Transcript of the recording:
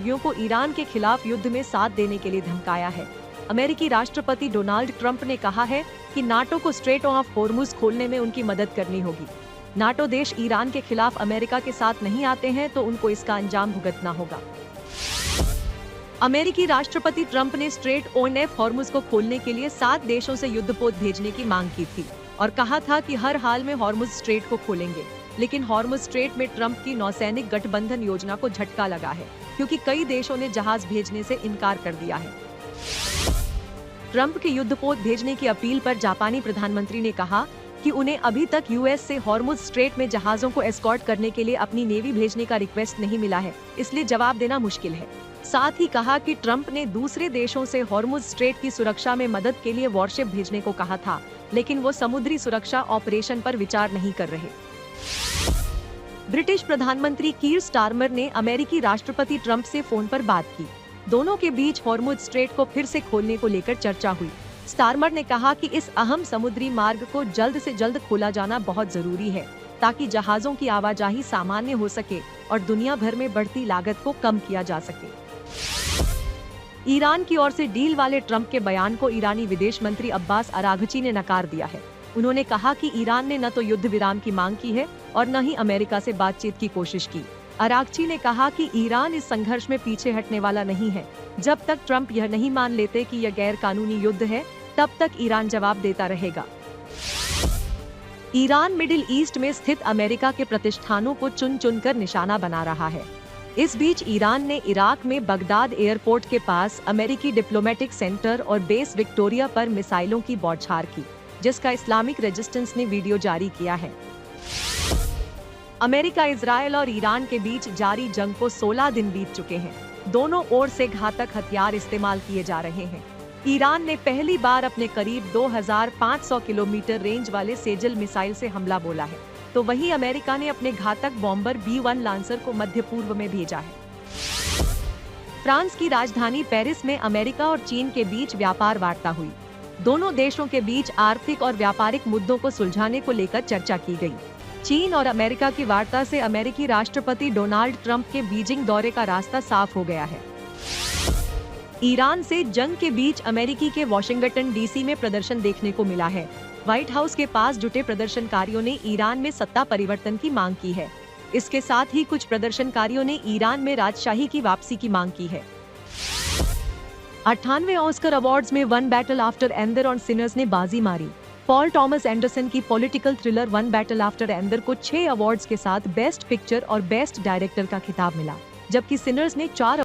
सहयोगियों को ईरान के खिलाफ युद्ध में साथ देने के लिए धमकाया है। अमेरिकी राष्ट्रपति डोनाल्ड ट्रंप ने कहा है कि नाटो को स्ट्रेट ऑफ हॉर्मुज खोलने में उनकी मदद करनी होगी। नाटो देश ईरान के खिलाफ अमेरिका के साथ नहीं आते हैं तो उनको इसका अंजाम भुगतना होगा। अमेरिकी राष्ट्रपति ट्रंप ने स्ट्रेट ऑफ हॉर्मुज को खोलने के लिए 7 देशों से युद्धपोत भेजने की मांग की थी और कहा था कि हर हाल में हॉर्मुज स्ट्रेट को खोलेंगे। लेकिन हॉर्मुज स्ट्रेट में ट्रंप की नौसैनिक गठबंधन योजना को झटका लगा है, क्योंकि कई देशों ने जहाज भेजने से इनकार कर दिया है। ट्रंप के युद्धपोत भेजने की अपील पर जापानी प्रधानमंत्री ने कहा कि उन्हें अभी तक यूएस से हॉर्मुज स्ट्रेट में जहाजों को एस्कॉर्ट करने के लिए अपनी नेवी भेजने का रिक्वेस्ट नहीं मिला है, इसलिए जवाब देना मुश्किल है। साथ ही कहा कि ट्रंप ने दूसरे देशों से हॉर्मुज स्ट्रेट की सुरक्षा में मदद के लिए वॉरशिप भेजने को कहा था, लेकिन वो समुद्री सुरक्षा ऑपरेशन पर विचार नहीं कर रहे। ब्रिटिश प्रधानमंत्री कीर स्टारमर ने अमेरिकी राष्ट्रपति ट्रंप से फोन पर बात की। दोनों के बीच हॉर्मुज स्ट्रेट को फिर से खोलने को लेकर चर्चा हुई। स्टारमर ने कहा कि इस अहम समुद्री मार्ग को जल्द से जल्द खोला जाना बहुत जरूरी है, ताकि जहाजों की आवाजाही सामान्य हो सके और दुनिया भर में बढ़ती लागत को कम किया जा सके। ईरान की ओर से डील वाले ट्रंप के बयान को ईरानी विदेश मंत्री अब्बास अराघची ने नकार दिया है। उन्होंने कहा कि ईरान ने न तो युद्ध विराम की मांग की है और न ही अमेरिका से बातचीत की कोशिश की। अराघची ने कहा कि ईरान इस संघर्ष में पीछे हटने वाला नहीं है। जब तक ट्रंप यह नहीं मान लेते कि यह गैर कानूनी युद्ध है, तब तक ईरान जवाब देता रहेगा। ईरान मिडिल ईस्ट में स्थित अमेरिका के प्रतिष्ठानों को चुन चुनकर निशाना बना रहा है। इस बीच ईरान ने इराक में बगदाद एयरपोर्ट के पास अमेरिकी डिप्लोमेटिक सेंटर और बेस विक्टोरिया पर मिसाइलों की बौछार की, जिसका इस्लामिक रेजिस्टेंस ने वीडियो जारी किया है। अमेरिका, इजरायल और ईरान के बीच जारी जंग को 16 दिन बीत चुके हैं। दोनों ओर से घातक हथियार इस्तेमाल किए जा रहे हैं। ईरान ने पहली बार अपने करीब 2500 किलोमीटर रेंज वाले सेजल मिसाइल से हमला बोला है, तो वहीं अमेरिका ने अपने घातक बॉम्बर B-1 लांसर को मध्य पूर्व में भेजा है। फ्रांस की राजधानी पेरिस में अमेरिका और चीन के बीच व्यापार वार्ता हुई। दोनों देशों के बीच आर्थिक और व्यापारिक मुद्दों को सुलझाने को लेकर चर्चा की गई। चीन और अमेरिका की वार्ता से अमेरिकी राष्ट्रपति डोनाल्ड ट्रंप के बीजिंग दौरे का रास्ता साफ हो गया है। ईरान से जंग के बीच अमेरिकी के वॉशिंगटन DC में प्रदर्शन देखने को मिला है। व्हाइट हाउस के पास जुटे प्रदर्शनकारियों ने ईरान में सत्ता परिवर्तन की मांग की है। इसके साथ ही कुछ प्रदर्शनकारियों ने ईरान में राजशाही की वापसी की मांग की है। 98वें ऑस्कर अवार्ड्स में one battle after another and Sinners ने बाजी मारी। पॉल थॉमस एंडरसन की political thriller one battle after another को 6 अवार्ड्स के साथ बेस्ट पिक्चर और बेस्ट डायरेक्टर का खिताब मिला, जबकि सिनर्स ने 4